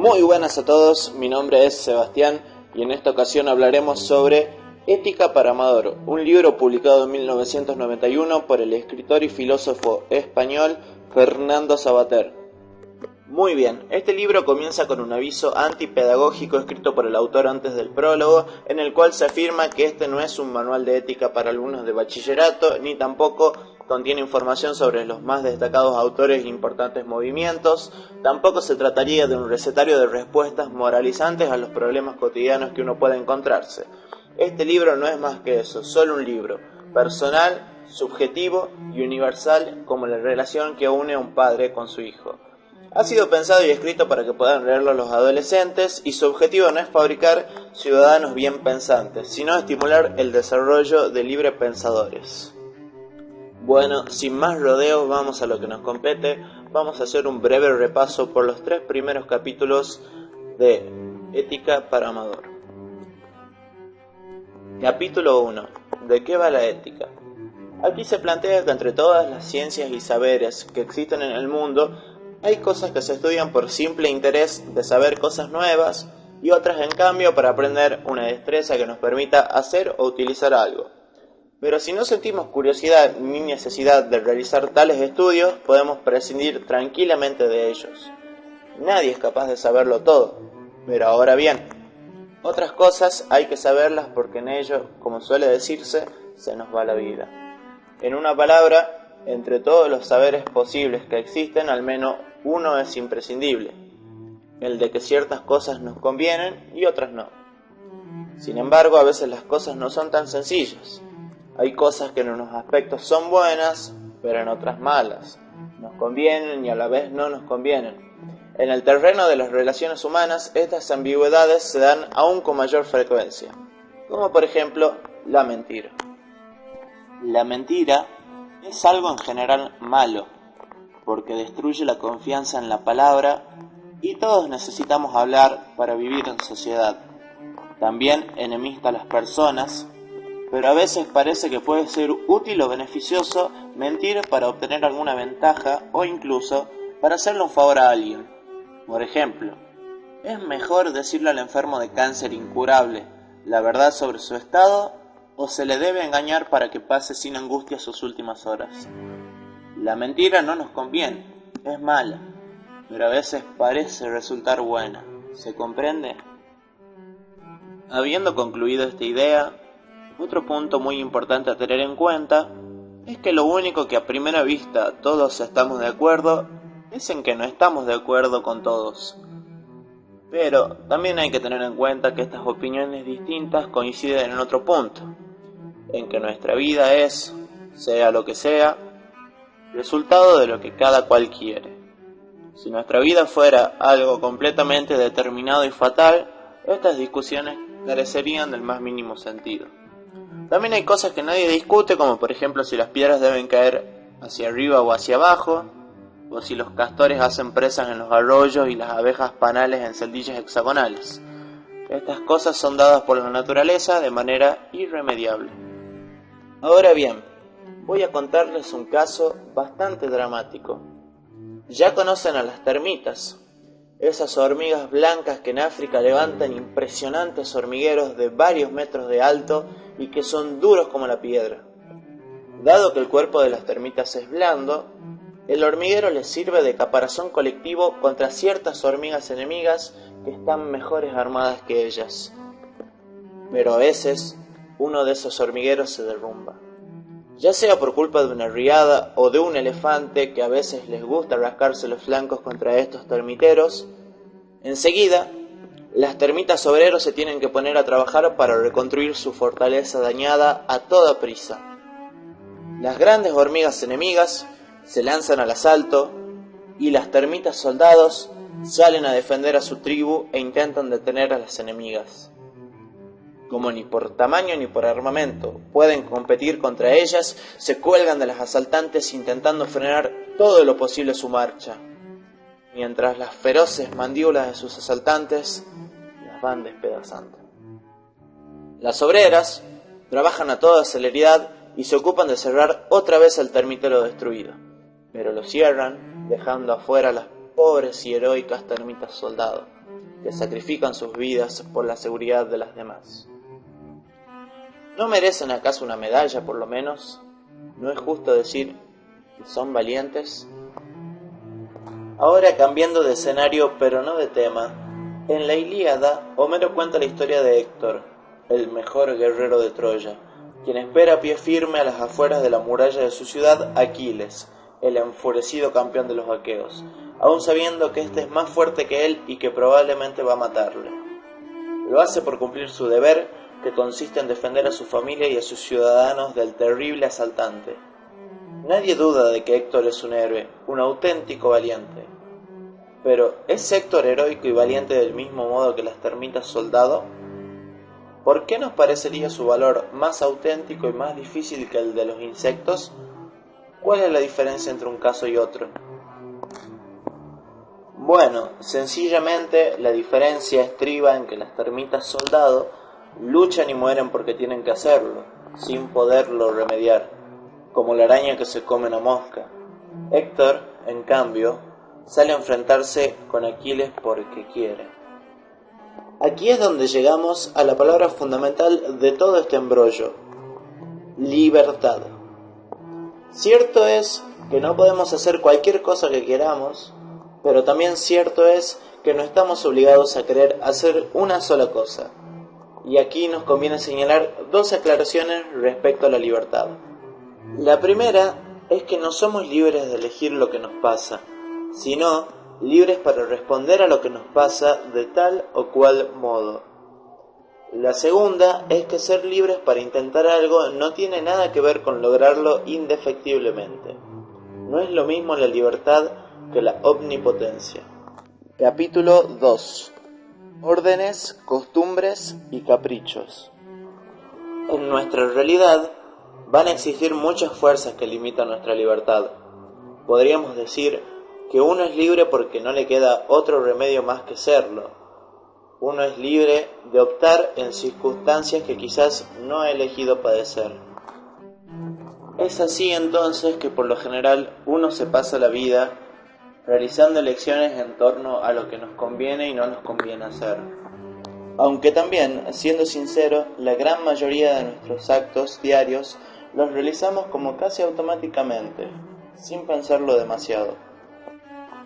Muy buenas a todos, mi nombre es Sebastián y en esta ocasión hablaremos sobre Ética para Amador, un libro publicado en 1991 por el escritor y filósofo español Fernando Savater. Muy bien, este libro comienza con un aviso antipedagógico escrito por el autor antes del prólogo, en el cual se afirma que este no es un manual de ética para alumnos de bachillerato, ni tampoco contiene información sobre los más destacados autores e importantes movimientos. Tampoco se trataría de un recetario de respuestas moralizantes a los problemas cotidianos que uno puede encontrarse. Este libro no es más que eso, solo un libro, personal, subjetivo y universal, como la relación que une a un padre con su hijo. Ha sido pensado y escrito para que puedan leerlo los adolescentes y su objetivo no es fabricar ciudadanos bien pensantes, sino estimular el desarrollo de libre pensadores. Bueno, sin más rodeos, vamos a lo que nos compete. Vamos a hacer un breve repaso por los 3 primeros capítulos de Ética para Amador. Capítulo 1. ¿De qué va la ética? Aquí se plantea que entre todas las ciencias y saberes que existen en el mundo, hay cosas que se estudian por simple interés de saber cosas nuevas y otras en cambio para aprender una destreza que nos permita hacer o utilizar algo. Pero si no sentimos curiosidad ni necesidad de realizar tales estudios, podemos prescindir tranquilamente de ellos. Nadie es capaz de saberlo todo, pero ahora bien, otras cosas hay que saberlas porque en ello, como suele decirse, se nos va la vida. En una palabra, entre todos los saberes posibles que existen, al menos uno es imprescindible, el de que ciertas cosas nos convienen y otras no. Sin embargo, a veces las cosas no son tan sencillas. Hay cosas que en unos aspectos son buenas, pero en otras malas. Nos convienen y a la vez no nos convienen. En el terreno de las relaciones humanas, estas ambigüedades se dan aún con mayor frecuencia, como por ejemplo la mentira. La mentira es algo en general malo, porque destruye la confianza en la palabra y todos necesitamos hablar para vivir en sociedad. También enemista a las personas, pero a veces parece que puede ser útil o beneficioso mentir para obtener alguna ventaja o incluso para hacerle un favor a alguien. Por ejemplo, ¿es mejor decirle al enfermo de cáncer incurable la verdad sobre su estado o se le debe engañar para que pase sin angustia sus últimas horas? La mentira no nos conviene, es mala, pero a veces parece resultar buena. ¿Se comprende? Habiendo concluido esta idea, otro punto muy importante a tener en cuenta es que lo único que a primera vista todos estamos de acuerdo es en que no estamos de acuerdo con todos. Pero también hay que tener en cuenta que estas opiniones distintas coinciden en otro punto, en que nuestra vida es, sea lo que sea, resultado de lo que cada cual quiere. Si nuestra vida fuera algo completamente determinado y fatal, estas discusiones carecerían del más mínimo sentido. También hay cosas que nadie discute, como por ejemplo si las piedras deben caer hacia arriba o hacia abajo, o si los castores hacen presas en los arroyos y las abejas panales en celdillas hexagonales. Estas cosas son dadas por la naturaleza de manera irremediable. Ahora bien, voy a contarles un caso bastante dramático. Ya conocen a las termitas, esas hormigas blancas que en África levantan impresionantes hormigueros de varios metros de alto y que son duros como la piedra. Dado que el cuerpo de las termitas es blando, el hormiguero les sirve de caparazón colectivo contra ciertas hormigas enemigas que están mejores armadas que ellas. Pero a veces, uno de esos hormigueros se derrumba. Ya sea por culpa de una riada o de un elefante que a veces les gusta rascarse los flancos contra estos termiteros, enseguida, las termitas obreros se tienen que poner a trabajar para reconstruir su fortaleza dañada a toda prisa. Las grandes hormigas enemigas se lanzan al asalto y las termitas soldados salen a defender a su tribu e intentan detener a las enemigas. Como ni por tamaño ni por armamento pueden competir contra ellas, se cuelgan de las asaltantes intentando frenar todo lo posible su marcha, mientras las feroces mandíbulas de sus asaltantes las van despedazando. Las obreras trabajan a toda celeridad y se ocupan de cerrar otra vez el termitero destruido, pero lo cierran dejando afuera a las pobres y heroicas termitas soldados. que sacrifican sus vidas por la seguridad de las demás. ¿No merecen acaso una medalla, por lo menos? ¿No es justo decir que son valientes? Ahora cambiando de escenario, pero no de tema, en la Ilíada, Homero cuenta la historia de Héctor, el mejor guerrero de Troya, quien espera a pie firme a las afueras de la muralla de su ciudad Aquiles, el enfurecido campeón de los aqueos, aun sabiendo que éste es más fuerte que él y que probablemente va a matarle. Lo hace por cumplir su deber, que consiste en defender a su familia y a sus ciudadanos del terrible asaltante. Nadie duda de que Héctor es un héroe, un auténtico valiente. Pero, ¿es Héctor heroico y valiente del mismo modo que las termitas soldado? ¿Por qué nos parecería su valor más auténtico y más difícil que el de los insectos? ¿Cuál es la diferencia entre un caso y otro? Bueno, sencillamente la diferencia estriba en que las termitas soldado luchan y mueren porque tienen que hacerlo, sin poderlo remediar, como la araña que se come una mosca. Héctor, en cambio, sale a enfrentarse con Aquiles porque quiere. Aquí es donde llegamos a la palabra fundamental de todo este embrollo: libertad. Cierto es que no podemos hacer cualquier cosa que queramos, pero también cierto es que no estamos obligados a querer hacer una sola cosa. Y aquí nos conviene señalar dos aclaraciones respecto a la libertad. La primera es que no somos libres de elegir lo que nos pasa, sino libres para responder a lo que nos pasa de tal o cual modo. La segunda es que ser libres para intentar algo no tiene nada que ver con lograrlo indefectiblemente. No es lo mismo la libertad que la omnipotencia. Capítulo 2. Órdenes, costumbres y caprichos. En nuestra realidad van a existir muchas fuerzas que limitan nuestra libertad. Podríamos decir que uno es libre porque no le queda otro remedio más que serlo. Uno es libre de optar en circunstancias que quizás no ha elegido padecer. Es así entonces que por lo general uno se pasa la vida realizando elecciones en torno a lo que nos conviene y no nos conviene hacer. Aunque también, siendo sincero, la gran mayoría de nuestros actos diarios los realizamos como casi automáticamente, sin pensarlo demasiado.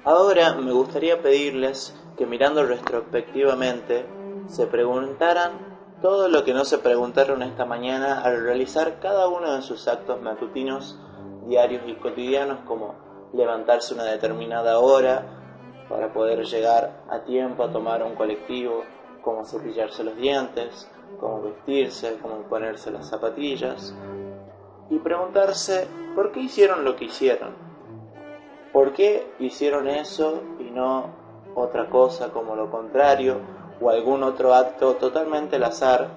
Ahora me gustaría pedirles que mirando retrospectivamente se preguntaran todo lo que no se preguntaron esta mañana al realizar cada uno de sus actos matutinos, diarios y cotidianos, como levantarse una determinada hora para poder llegar a tiempo a tomar un colectivo, como cepillarse los dientes, como vestirse, como ponerse las zapatillas, y preguntarse por qué hicieron lo que hicieron, por qué hicieron eso y no otra cosa como lo contrario, o algún otro acto totalmente al azar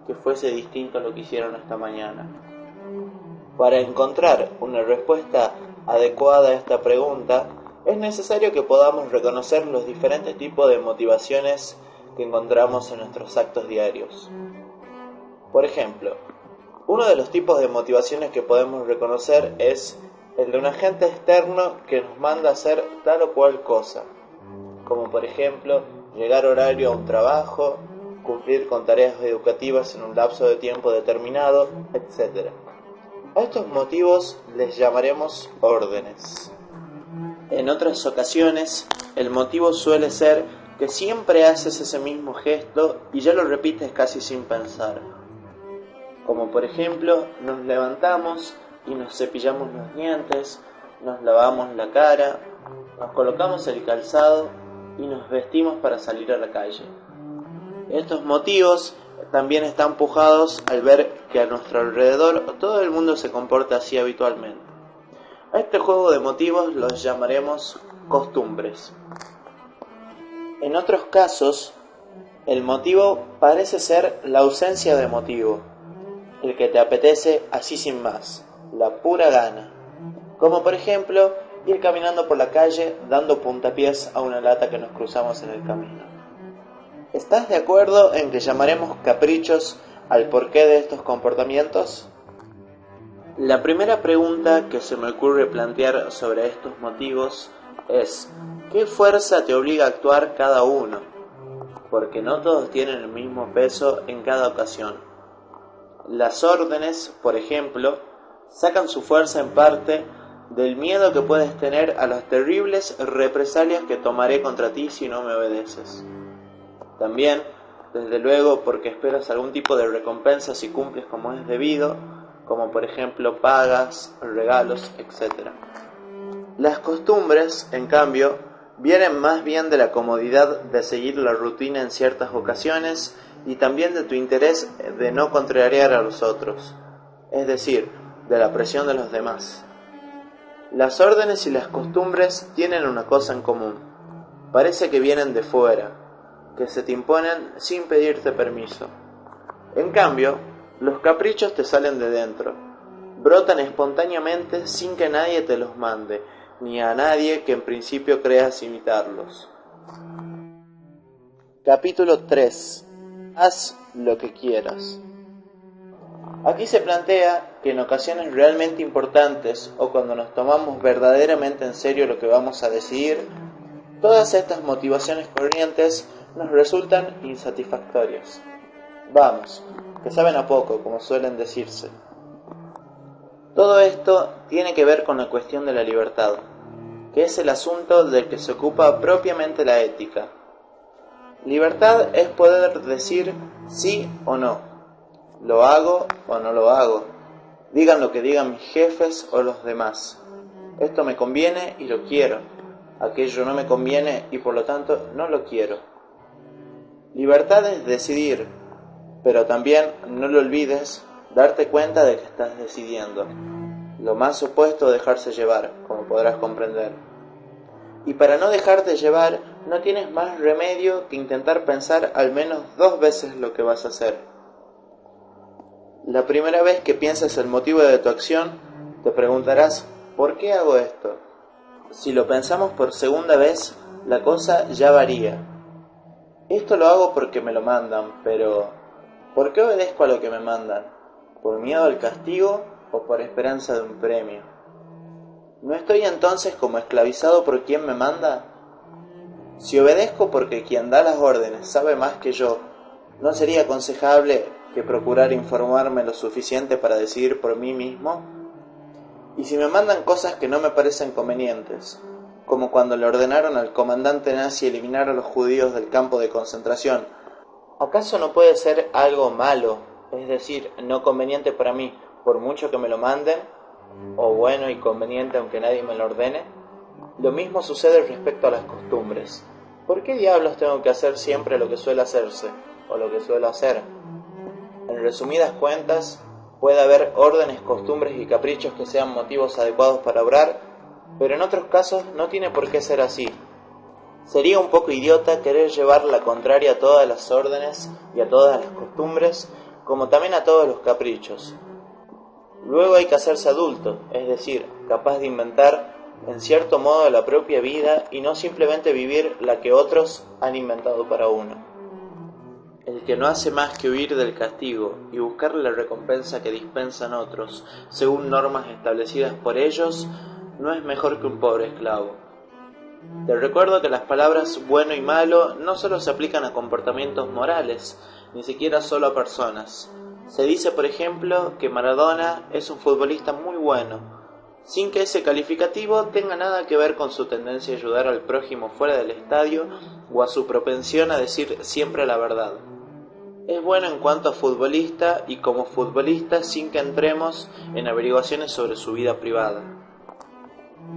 que fuese distinto a lo que hicieron esta mañana. Para encontrar una respuesta adecuada a esta pregunta, es necesario que podamos reconocer los diferentes tipos de motivaciones que encontramos en nuestros actos diarios. Por ejemplo, uno de los tipos de motivaciones que podemos reconocer es el de un agente externo que nos manda a hacer tal o cual cosa, como por ejemplo llegar horario a un trabajo, cumplir con tareas educativas en un lapso de tiempo determinado, etc. A estos motivos les llamaremos órdenes. En otras ocasiones, el motivo suele ser que siempre haces ese mismo gesto y ya lo repites casi sin pensar. Como por ejemplo, nos levantamos y nos cepillamos los dientes, nos lavamos la cara, nos colocamos el calzado y nos vestimos para salir a la calle. Estos motivos también están pujados al ver que a nuestro alrededor todo el mundo se comporta así habitualmente. A este juego de motivos los llamaremos costumbres. En otros casos, el motivo parece ser la ausencia de motivo, el que te apetece así sin más, la pura gana. Como por ejemplo, ir caminando por la calle dando puntapiés a una lata que nos cruzamos en el camino. ¿Estás de acuerdo en que llamaremos caprichos al porqué de estos comportamientos? La primera pregunta que se me ocurre plantear sobre estos motivos es: ¿qué fuerza te obliga a actuar cada uno? porque no todos tienen el mismo peso en cada ocasión. Las órdenes, por ejemplo, sacan su fuerza en parte del miedo que puedes tener a las terribles represalias que tomaré contra ti si no me obedeces. También, desde luego, porque esperas algún tipo de recompensa si cumples como es debido, como por ejemplo pagas, regalos, etc. Las costumbres, en cambio, vienen más bien de la comodidad de seguir la rutina en ciertas ocasiones y también de tu interés de no contrariar a los otros, es decir, de la presión de los demás. Las órdenes y las costumbres tienen una cosa en común: parece que vienen de fuera, que se te imponen sin pedirte permiso. En cambio, los caprichos te salen de dentro, brotan espontáneamente sin que nadie te los mande, ni a nadie que en principio creas imitarlos. Capítulo 3. Haz lo que quieras. Aquí se plantea que en ocasiones realmente importantes o cuando nos tomamos verdaderamente en serio lo que vamos a decidir, todas estas motivaciones corrientes nos resultan insatisfactorias. Vamos, que saben a poco, como suelen decirse. Todo esto tiene que ver con la cuestión de la libertad, que es el asunto del que se ocupa propiamente la ética. Libertad es poder decir sí o no, lo hago o no lo hago, digan lo que digan mis jefes o los demás. Esto me conviene y lo quiero, aquello no me conviene y por lo tanto no lo quiero. Libertad es decidir, pero también, no lo olvides, darte cuenta de que estás decidiendo. Lo más opuesto a dejarse llevar, como podrás comprender. Y para no dejarte llevar, no tienes más remedio que intentar pensar al menos 2 veces lo que vas a hacer. La primera vez que pienses el motivo de tu acción, te preguntarás, ¿por qué hago esto? Si lo pensamos por segunda vez, la cosa ya varía. Esto lo hago porque me lo mandan, pero ¿por qué obedezco a lo que me mandan? ¿Por miedo al castigo o por esperanza de un premio? ¿No estoy entonces como esclavizado por quien me manda? Si obedezco porque quien da las órdenes sabe más que yo, ¿no sería aconsejable que procurar informarme lo suficiente para decidir por mí mismo? Y si me mandan cosas que no me parecen convenientes, como cuando le ordenaron al comandante nazi eliminar a los judíos del campo de concentración, ¿acaso no puede ser algo malo, es decir, no conveniente para mí, por mucho que me lo manden, o bueno y conveniente aunque nadie me lo ordene? Lo mismo sucede respecto a las costumbres. ¿Por qué diablos tengo que hacer siempre lo que suele hacerse, o lo que suelo hacer? En resumidas cuentas, puede haber órdenes, costumbres y caprichos que sean motivos adecuados para obrar, pero en otros casos no tiene por qué ser así. Sería un poco idiota querer llevar la contraria a todas las órdenes y a todas las costumbres, como también a todos los caprichos. Luego hay que hacerse adulto, es decir, capaz de inventar en cierto modo la propia vida y no simplemente vivir la que otros han inventado para uno. El que no hace más que huir del castigo y buscar la recompensa que dispensan otros, según normas establecidas por ellos, no es mejor que un pobre esclavo. Te recuerdo que las palabras bueno y malo no solo se aplican a comportamientos morales, ni siquiera solo a personas. Se dice, por ejemplo, que Maradona es un futbolista muy bueno, sin que ese calificativo tenga nada que ver con su tendencia a ayudar al prójimo fuera del estadio o a su propensión a decir siempre la verdad. Es bueno en cuanto a futbolista y como futbolista sin que entremos en averiguaciones sobre su vida privada.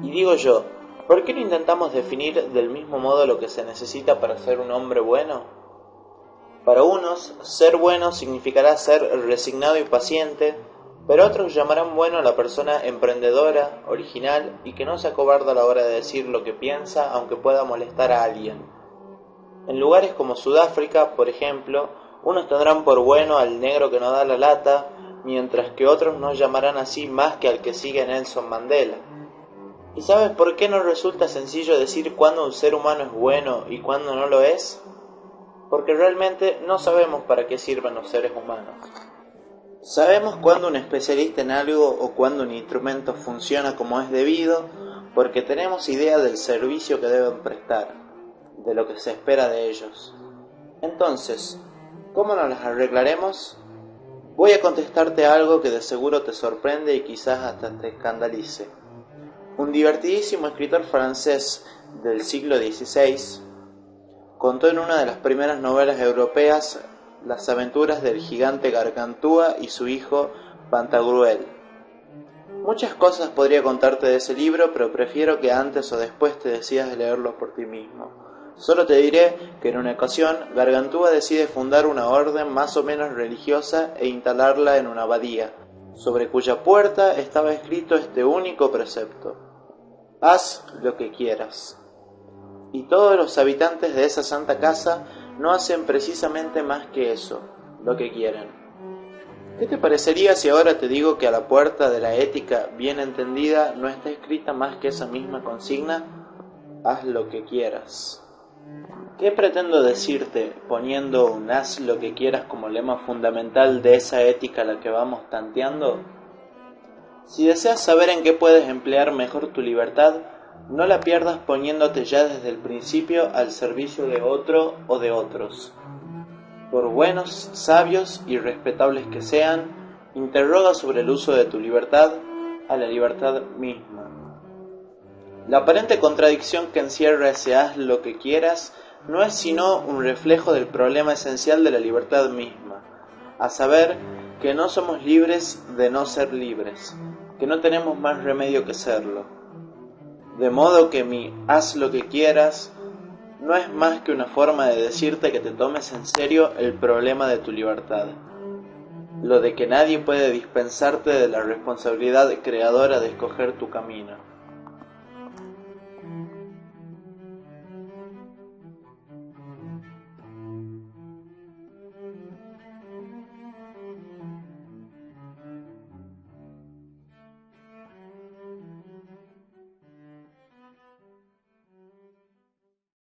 Y digo yo, ¿por qué no intentamos definir del mismo modo lo que se necesita para ser un hombre bueno? Para unos, ser bueno significará ser resignado y paciente, pero otros llamarán bueno a la persona emprendedora, original y que no se acobarda a la hora de decir lo que piensa aunque pueda molestar a alguien. En lugares como Sudáfrica, por ejemplo, unos tendrán por bueno al negro que no da la lata, mientras que otros no llamarán así más que al que sigue a Nelson Mandela. ¿Y sabes por qué no resulta sencillo decir cuándo un ser humano es bueno y cuándo no lo es? Porque realmente no sabemos para qué sirven los seres humanos. Sabemos cuándo un especialista en algo o cuándo un instrumento funciona como es debido, porque tenemos idea del servicio que deben prestar, de lo que se espera de ellos. Entonces, ¿cómo nos las arreglaremos? Voy a contestarte algo que de seguro te sorprende y quizás hasta te escandalice. Un divertidísimo escritor francés del siglo XVI contó en una de las primeras novelas europeas las aventuras del gigante Gargantúa y su hijo Pantagruel. Muchas cosas podría contarte de ese libro, pero prefiero que antes o después te decidas de leerlo por ti mismo. Solo te diré que en una ocasión Gargantúa decide fundar una orden más o menos religiosa e instalarla en una abadía, sobre cuya puerta estaba escrito este único precepto: haz lo que quieras. Y todos los habitantes de esa santa casa no hacen precisamente más que eso, lo que quieren. ¿Qué te parecería si ahora te digo que a la puerta de la ética bien entendida no está escrita más que esa misma consigna: haz lo que quieras? ¿Qué pretendo decirte poniendo un haz lo que quieras como lema fundamental de esa ética a la que vamos tanteando? Si deseas saber en qué puedes emplear mejor tu libertad, no la pierdas poniéndote ya desde el principio al servicio de otro o de otros. Por buenos, sabios y respetables que sean, interroga sobre el uso de tu libertad a la libertad misma. La aparente contradicción que encierra ese haz lo que quieras no es sino un reflejo del problema esencial de la libertad misma, a saber, que no somos libres de no ser libres, que no tenemos más remedio que serlo. De modo que mi haz lo que quieras no es más que una forma de decirte que te tomes en serio el problema de tu libertad, lo de que nadie puede dispensarte de la responsabilidad creadora de escoger tu camino.